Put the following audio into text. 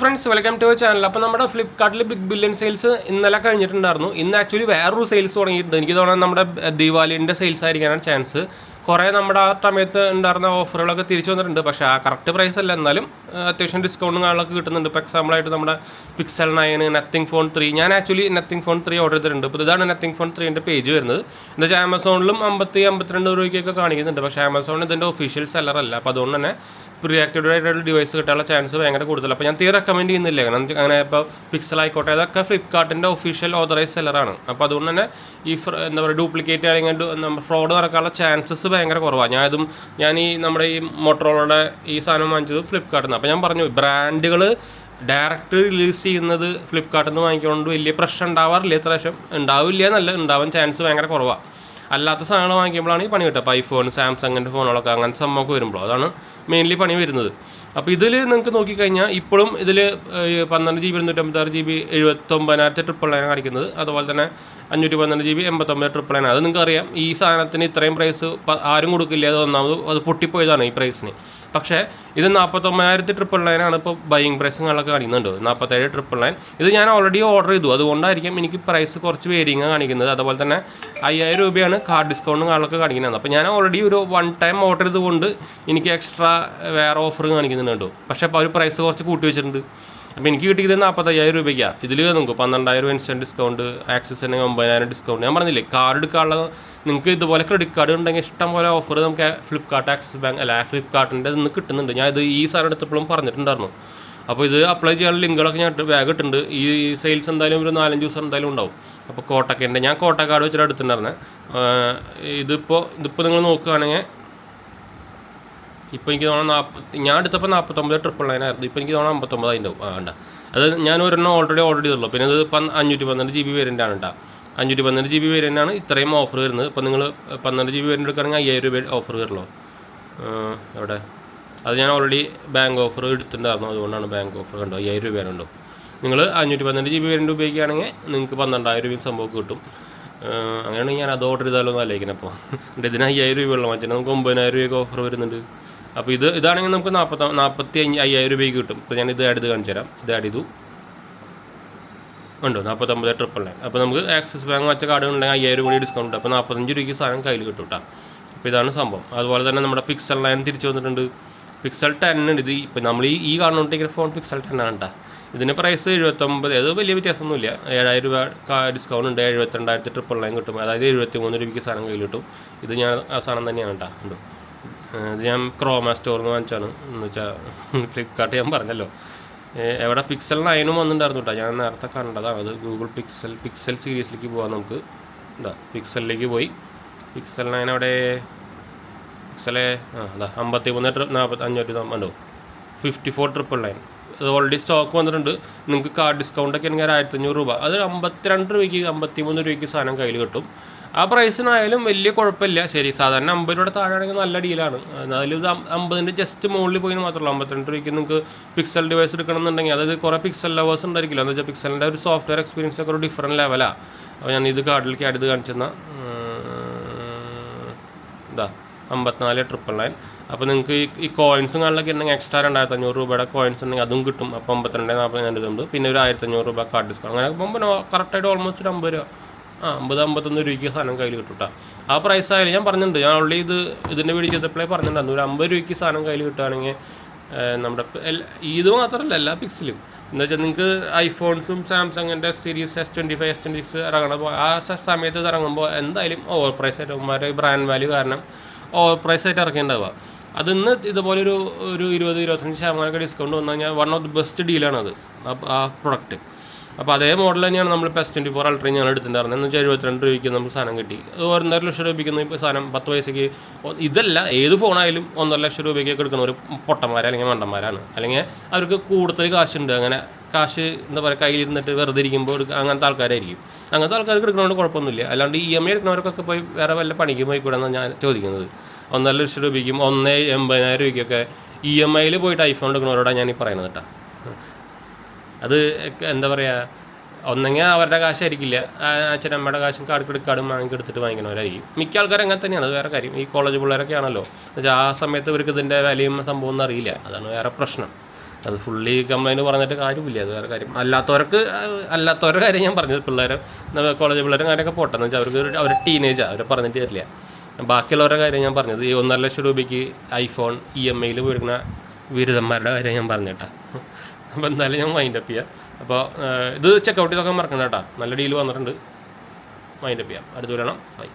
Friends, welcome to channel. അപ്പോൾ നമ്മുടെ ഫ്ലിപ്കാർട്ടിൽ ബിഗ് ബില്യൺ സെയിൽസ് ഇന്നലെ കഴിഞ്ഞിട്ടുണ്ടായിരുന്നു. ഇന്ന് ആക്ച്വലി വേറൊരു സെയിൽസ് തുടങ്ങിയിട്ടുണ്ട്. എനിക്ക് തോന്നുന്നത് നമ്മുടെ ദീപാവലിൻ്റെ സെയിൽസ് ആയിരിക്കാനാണ് ചാൻസ്. കുറേ നമ്മുടെ ആ സമയത്ത് ഉണ്ടായിരുന്ന ഓഫറുകളൊക്കെ തിരിച്ചു വന്നിട്ടുണ്ട്. പക്ഷേ ആ കറക്റ്റ് പ്രൈസ് അല്ല, എന്നാലും അത്യാവശ്യം ഡിസ്കൗണ്ടും കാര്യങ്ങളൊക്കെ കിട്ടുന്നുണ്ട്. ഇപ്പോൾ എക്സാമ്പിളായിട്ട് നമ്മുടെ പിക്സൽ 9, നത്തിങ് ഫോൺ 3. ഞാൻ ആക്ച്വലി നത്തിങ് ഫോൺ 3 ഓർഡർ ചെയ്തിട്ടുണ്ട്. ഇപ്പോൾ ഇതാണ് നത്തിങ് ഫോൺ 3ൻ്റെ പേജ് വരുന്നത്. എന്താ വെച്ചാൽ ആമസോണിലും 52 രൂപയ്ക്കൊക്കെ കാണിക്കുന്നുണ്ട്. പക്ഷേ ആമസോൺ ഇതിൻ്റെ ഒഫീഷ്യൽ സെല്ലറല്ല. അപ്പോൾ അതുകൊണ്ട് തന്നെ പ്രീ ആക്ടിവേറ്റഡ് ആയിട്ടുള്ള ഡിവൈസ് കിട്ടാനുള്ള ചാൻസ് ഭയങ്കര കൂടുതൽ. അപ്പോൾ ഞാൻ തീരെ റെക്കമെൻഡ് ചെയ്യുന്നില്ല. അങ്ങനെ ഇപ്പോൾ പിക്സൽ ആയിക്കോട്ടെ, അതൊക്കെ ഫ്ലിപ്കാർട്ടിൻ്റെ ഒഫീഷ്യൽ ഓതറൈസ് സെല്ലറാണ്. അപ്പോൾ അതുകൊണ്ട് തന്നെ ഈ എന്താ പറയുക, ഡ്യൂപ്ലിക്കേറ്റ് അല്ലെങ്കിൽ ഫ്രോഡ് നടക്കാനുള്ള ചാൻസസ് ഭയങ്കര കുറവാണ്. ഞാൻ ഈ നമ്മുടെ ഈ മോട്ടറോളയുടെ ഈ സാധനം വാങ്ങിച്ചത് ഫ്ലിപ്കാർട്ടിൽ നിന്ന്. അപ്പോൾ ഞാൻ പറഞ്ഞു, ബ്രാൻഡുകൾ ഡയറക്റ്റ് റിലീസ് ചെയ്യുന്നത് ഫ്ലിപ്കാർട്ടിൽ നിന്ന് വാങ്ങിക്കൊണ്ട് വലിയ പ്രശ്നം ഉണ്ടാവാറില്ല. ഇത്ര വർഷം ഉണ്ടാവില്ല എന്നല്ല, ഉണ്ടാവാൻ ചാൻസ് ഭയങ്കര കുറവാണ്. അല്ലാത്ത സാധനങ്ങൾ വാങ്ങിക്കുമ്പോഴാണ് ഈ പണി കിട്ടുക. അപ്പോൾ ഐഫോൺ, സാംസങ്ങിൻ്റെ ഫോണുകളൊക്കെ അങ്ങനത്തെ സംഭവമൊക്കെ വരുമ്പോൾ അതാണ് മെയിൻലി പണി വരുന്നത്. അപ്പോൾ ഇതിൽ നിങ്ങൾക്ക് നോക്കിക്കഴിഞ്ഞാൽ ഇപ്പോഴും ഇതിൽ 12 GB 256 GB 79,999 കാണിക്കുന്നത്. അതുപോലെ തന്നെ 512 GB 89,999. അത് നിങ്ങൾക്ക് അറിയാം, ഈ സാധനത്തിന് ഇത്രയും പ്രൈസ് ആരും കൊടുക്കില്ല. അത് ഒന്നാമത് അത് പൊട്ടിപ്പോയതാണ് ഈ പ്രൈസിന്. പക്ഷേ ഇത് 49,999 ഇപ്പോൾ ബൈയിങ് പ്രൈസുകളൊക്കെ കാണിക്കുന്നുണ്ട്. 47,999. ഇത് ഞാൻ ഓൾറെഡി ഓർഡർ ചെയ്തു, അതുകൊണ്ടായിരിക്കും എനിക്ക് പ്രൈസ് കുറച്ച് വേരിങ് കാണിക്കുന്നത്. അതുപോലെ തന്നെ 5,000 രൂപയാണ് കാർഡ് ഡിസ്കൗണ്ടും കാര്യങ്ങളൊക്കെ കാണിക്കുന്നത്. അപ്പോൾ ഞാൻ ഓൾറെഡി ഒരു 1 ടൈം ഓർഡർ ചെയ്തുകൊണ്ട് എനിക്ക് എക്സ്ട്രാ വേറെ ഓഫർ കാണിക്കുന്നുണ്ട്. പക്ഷേ അപ്പോൾ അവർ പ്രൈസ് കുറച്ച് കൂട്ടി വെച്ചിട്ടുണ്ട്. അപ്പോൾ എനിക്ക് കിട്ടിയത് 45,000 രൂപയ്ക്കാണ്. ഇതിൽ നമുക്ക് 12,000 ഇൻസ്റ്റൻറ്റ് ഡിസ്കൗണ്ട്, ആക്സസിന് 9,000 ഡിസ്കൗണ്ട്. ഞാൻ പറഞ്ഞില്ലേ, കാർഡ് എടുക്കാനുള്ള നിങ്ങൾക്ക് ഇതുപോലെ ക്രെഡിറ്റ് കാർഡ് ഉണ്ടെങ്കിൽ ഇഷ്ടം പോലെ ഓഫർ നമുക്ക് ഫ്ലിപ്കാർട്ട്, ആക്സിസ് ബാങ്ക് അല്ല ഫ്ലിപ്കാർട്ടിൻ്റെ നിന്ന് കിട്ടുന്നുണ്ട്. ഞാൻ ഇത് ഈ സാധനം എടുത്തപ്പോഴും പറഞ്ഞിട്ടുണ്ടായിരുന്നു. അപ്പോൾ ഇത് അപ്ലൈ ചെയ്യാനുള്ള ലിങ്കുകളൊക്കെ ഞാൻ ബാഗ് ഇട്ടുണ്ട്. ഈ സെയിൽസ് എന്തായാലും ഒരു 4-5 ദിവസം എന്തായാലും ഉണ്ടാവും. അപ്പോൾ കോട്ടക്കേൻ്റെ ഞാൻ കോട്ട കാർഡ് വെച്ചിട്ട് എടുത്തിട്ടുണ്ടായിരുന്നത്. ഇതിപ്പോൾ നിങ്ങൾ നോക്കുകയാണെങ്കിൽ ഇപ്പോൾ എനിക്ക് തോന്നുന്നു ഞാൻ എടുത്തപ്പോൾ 49,999 ആയിരുന്നു. ഇപ്പോൾ എനിക്ക് തോന്നുന്നു 59 ഉണ്ടാവും. വേണ്ട, അത് ഞാൻ ഒരെണ്ണം ഓൾറെഡി ഓർഡർ ചെയ്തുള്ളൂ. പിന്നെ ഇത് 512 GB വേരിയൻ്റ് ആണ് കേട്ടോ. 512 GB വേരിയൻ്റാണ് ഇത്രയും ഓഫർ വരുന്നത്. ഇപ്പോൾ നിങ്ങൾ 12 GB വേരിയൻ്റ് എടുക്കുകയാണെങ്കിൽ 5,000 രൂപ ഓഫർ വരുള്ളൂ. എവിടെ അത് ഞാൻ ഓൾറെഡി ബാങ്ക് ഓഫർ എടുത്തിട്ടുണ്ടായിരുന്നു, അതുകൊണ്ടാണ് ബാങ്ക് ഓഫർ കണ്ടോ 5,000 രൂപയാണ് ഉണ്ടോ. നിങ്ങൾ 512 GB വേരിയൻ്റ് ഉപയോഗിക്കുകയാണെങ്കിൽ നിങ്ങൾക്ക് 12,000 രൂപയും സംഭവം കിട്ടും. അങ്ങനെയാണെങ്കിൽ ഞാൻ അത് ഓർഡർ ചെയ്താലോ എന്ന് ആലോചിക്കണം. അപ്പോൾ ഇതിന് 5,000 രൂപയുള്ള മറ്റേ നമുക്ക് 9,000 രൂപയ്ക്ക് ഓഫർ വരുന്നുണ്ട്. അപ്പോൾ ഇതാണെങ്കിൽ നമുക്ക് 45,000 രൂപയ്ക്ക് കിട്ടും. ഇപ്പോൾ ഞാൻ ഇത് ആഡ് ചെയ്ത് കാണിച്ചു തരാം. ഇത് ആഡ് ചെയ്തു ഉണ്ടോ 49,999. അപ്പോൾ നമുക്ക് ആക്സിസ് ബാങ്ക് മറ്റേ കാർഡ് ഉണ്ടെങ്കിൽ 5,000 കൂടി ഡിസ്കൗണ്ട്. അപ്പോൾ 45 രൂപയ്ക്ക് സാധനം കയ്യിൽ കിട്ടും കേട്ടോ. അപ്പോൾ ഇതാണ് സംഭവം. അതുപോലെ തന്നെ നമ്മുടെ പിക്സൽ 9 തിരിച്ചു വന്നിട്ടുണ്ട്. പിക്സൽ 10 ഉണ്ട്. ഇത് ഇപ്പോൾ നമ്മൾ ഈ കാണുകൊണ്ടിരിക്കുന്ന ഫോൺ പിക്സൽ 10 ആണ് കേട്ടോ. ഇതിന് പ്രൈസ് 79. അത് വലിയ വ്യത്യാസമൊന്നുമില്ല. 7,000 രൂപ ഡിസ്കൗണ്ട് ഉണ്ട്. 72,999 കിട്ടും. അതായത് 73 രൂപയ്ക്ക് സാധനം കയ്യിൽ കിട്ടും. ഇത് ഞാൻ ആ സാധനം തന്നെയാണ് കേട്ടോ. ഉണ്ടോ, ഇത് ഞാൻ ക്രോമ സ്റ്റോറിൽ നിന്ന് വാങ്ങിച്ചാണ്. എന്ന് വെച്ചാൽ ഫ്ലിപ്കാർട്ട് ഞാൻ പറഞ്ഞല്ലോ. എവിടെ പിക്സൽ 9 വന്നിട്ടുണ്ടായിരുന്നു കേട്ടോ. ഞാൻ നേരത്തെ കണ്ടതാണ്. അത് ഗൂഗിൾ പിക്സൽ സീരീസിലേക്ക് പോകാം നമുക്ക്. എന്താ പിക്സലിലേക്ക് പോയി. പിക്സൽ 9 അവിടെ പിക്സലെ അതാ 53,500 54,999. അത് ഓൾറെഡി സ്റ്റോക്ക് വന്നിട്ടുണ്ട്. നിങ്ങൾക്ക് കാർഡ് ഡിസ്കൗണ്ടൊക്കെ ആണെങ്കിൽ 1,500 രൂപ. അത് 52 രൂപയ്ക്ക് 53 രൂപയ്ക്ക് സാധനം കയ്യിൽ കിട്ടും. ആ പ്രൈസിനായാലും വലിയ കുഴപ്പമില്ല. ശരി, സാധാരണ 50 രൂപയുടെ താഴെയാണെങ്കിൽ നല്ല ഡീലാണ്. അതിൽ 50ൻ്റെ ജസ്റ്റ് മുകളിൽ പോയി മാത്രമല്ല. 52 രൂപയ്ക്ക് നിങ്ങൾക്ക് പിക്സൽ ഡിവൈസ് എടുക്കണമെന്നുണ്ടെങ്കിൽ, അതായത് കുറേ പിക്സൽ ലവേഴ്സ് ഉണ്ടായിരിക്കില്ല. എന്ന് വെച്ചാൽ പിക്സലിൻ്റെ ഒരു സോഫ്റ്റ്വെയർ എക്സ്പീരിയൻസ് ഒക്കെ ഒരു ഡിഫറൻറ്റ് ലെവലാണ്. അപ്പോൾ ഞാൻ ഇത് കാർഡിലേക്ക് ആഡ് ചെയ്ത് കാണിച്ചെന്നാൽ ഇതാ 54,999. അപ്പോൾ നിങ്ങൾക്ക് ഈ കോയിൻസും കാര്യങ്ങളൊക്കെ ഉണ്ടെങ്കിൽ എക്സ്ട്രാ 2,500 രൂപയുടെ കോയിൻസ് ഉണ്ടെങ്കിൽ അതും കിട്ടും. അപ്പോൾ 52,400 ഉണ്ട്. പിന്നെ ഒരു 1,500 രൂപ കാർഡ് ഡിസ്കൗണ്ട്. അങ്ങനെ പോകുമ്പോൾ കറക്റ്റായിട്ട് ഓൾമോസ്റ്റ് 50 രൂപ 50-51 രൂപയ്ക്ക് സാധനം കയ്യിൽ കിട്ടും കേട്ടോ. ആ പ്രൈസ് ആയാലും ഞാൻ പറഞ്ഞിട്ടുണ്ട്. ഞാൻ ഓൾറെഡി ഇതിൻ്റെ വീഡിയോ ചെയ്തപ്പോഴേ പറഞ്ഞിട്ടുണ്ടായിരുന്നു. ഒരു 50 രൂപയ്ക്ക് സാധനം കയ്യിൽ കിട്ടുകയാണെങ്കിൽ നമ്മുടെ ഇത് മാത്രമല്ല എല്ലാ പിക്സലും എന്താ വെച്ചാൽ നിങ്ങൾക്ക് ഐഫോൺസും സാംസങ്ങിൻ്റെ സീരീസ് S25, S26 ഇറങ്ങുമ്പോൾ ആ സമയത്ത് ഇറങ്ങുമ്പോൾ എന്തായാലും ഓവർ പ്രൈസ് ആയിട്ട് അവന്മാരുടെ ബ്രാൻഡ് വാല്യൂ കാരണം ഓവർ പ്രൈസ് ആയിട്ട് ഇറക്കേണ്ടതാണ്. അതിന്ന് ഇതുപോലെ ഒരു 20-25% ഡിസ്കൗണ്ട് വന്നു കഴിഞ്ഞാൽ വൺ ഓഫ് ദി ബെസ്റ്റ് ഡീലാണത് ആ പ്രൊഡക്റ്റ്. അപ്പോൾ അതേ മോഡൽ തന്നെയാണ് നമ്മൾ S24 Ultra ഞാൻ എടുത്തിട്ടുണ്ടായിരുന്നത്. എന്ന് വെച്ചാൽ 72 രൂപയ്ക്ക് നമുക്ക് സാധനം കിട്ടി. 1.5 ലക്ഷം രൂപയ്ക്ക് ഇപ്പോൾ സാധനം 10 പൈസയ്ക്ക് ഇതല്ല, ഏത് ഫോണായാലും 1.5 ലക്ഷം രൂപയ്ക്കൊക്കെ എടുക്കുന്ന ഒരു പൊട്ടന്മാർ അല്ലെങ്കിൽ മണ്ടന്മാരാണ്. അല്ലെങ്കിൽ അവർക്ക് കൂടുതൽ കാശുണ്ട്. അങ്ങനെ കാശ് എന്താ പറയുക, കയ്യിലിരുന്നിട്ട് വെറുതെ ഇരിക്കുമ്പോൾ അങ്ങനത്തെ ആൾക്കാരായിരിക്കും. അങ്ങനത്തെ ആൾക്കാർക്ക് എടുക്കണോണ്ട് കുഴപ്പമൊന്നുമില്ല. അല്ലാണ്ട് EMI എടുക്കുന്നവർക്കൊക്കെ പോയി വേറെ വല്ല പണിക്ക് പോയി കൂടെ എന്നാണ് ഞാൻ ചോദിക്കുന്നത്. 1.5 ലക്ഷം രൂപയ്ക്കും 1,80,000 രൂപയ്ക്കൊക്കെ EMIയിൽ പോയിട്ട് ഐഫോൺ എടുക്കുന്നവരോടാണ് ഞാൻ ഈ പറയുന്നത് കേട്ടോ. അത് എന്താ പറയുക, ഒന്നെങ്കിൽ അവരുടെ കാശായിരിക്കില്ല, അച്ഛനമ്മയുടെ കാശും ക്രെഡിറ്റ് കാർഡും വാങ്ങിക്കെടുത്തിട്ട് വാങ്ങിക്കുന്നവരായിരിക്കും. മിക്ക ആൾക്കാരും അങ്ങനെ തന്നെയാണ്. അത് വേറെ കാര്യം. ഈ കോളേജ് പിള്ളേരൊക്കെ ആണല്ലോ. എന്നുവെച്ചാൽ ആ സമയത്ത് ഇവർക്ക് ഇതിൻ്റെ വിലയും സംഭവം ഒന്നും അറിയില്ല. അതാണ് വേറെ പ്രശ്നം. അത് ഫുള്ളി കംപ്ലൈൻറ്റ് പറഞ്ഞിട്ട് കാര്യമില്ല, അത് വേറെ കാര്യം. അല്ലാത്തവരുടെ കാര്യം ഞാൻ പറഞ്ഞത്, പിള്ളേരെ കോളേജ് പിള്ളേരും കാര്യമൊക്കെ പോട്ടെന്ന് വെച്ചാൽ അവർ ടീനേജാണ്, അവരെ പറഞ്ഞിട്ട് തരില്ല. ബാക്കിയുള്ളവരുടെ കാര്യം ഞാൻ പറഞ്ഞത്, ഈ 1.5 ലക്ഷം രൂപയ്ക്ക് ഐഫോൺ EMI പോയിരുന്ന ബിരുദന്മാരുടെ കാര്യം ഞാൻ പറഞ്ഞേട്ടാ. അപ്പോൾ എന്തായാലും ഞാൻ മൈൻഡപ്പ് ചെയ്യാം. അപ്പോൾ ഇത് ചെക്കൗട്ട് ചെയ്തൊക്കെ മറക്കണം കേട്ടോ, നല്ല ഡീൽ വന്നിട്ടുണ്ട്. മൈൻഡപ്പ് ചെയ്യാം, അടുത്ത് വരണം. ബൈ.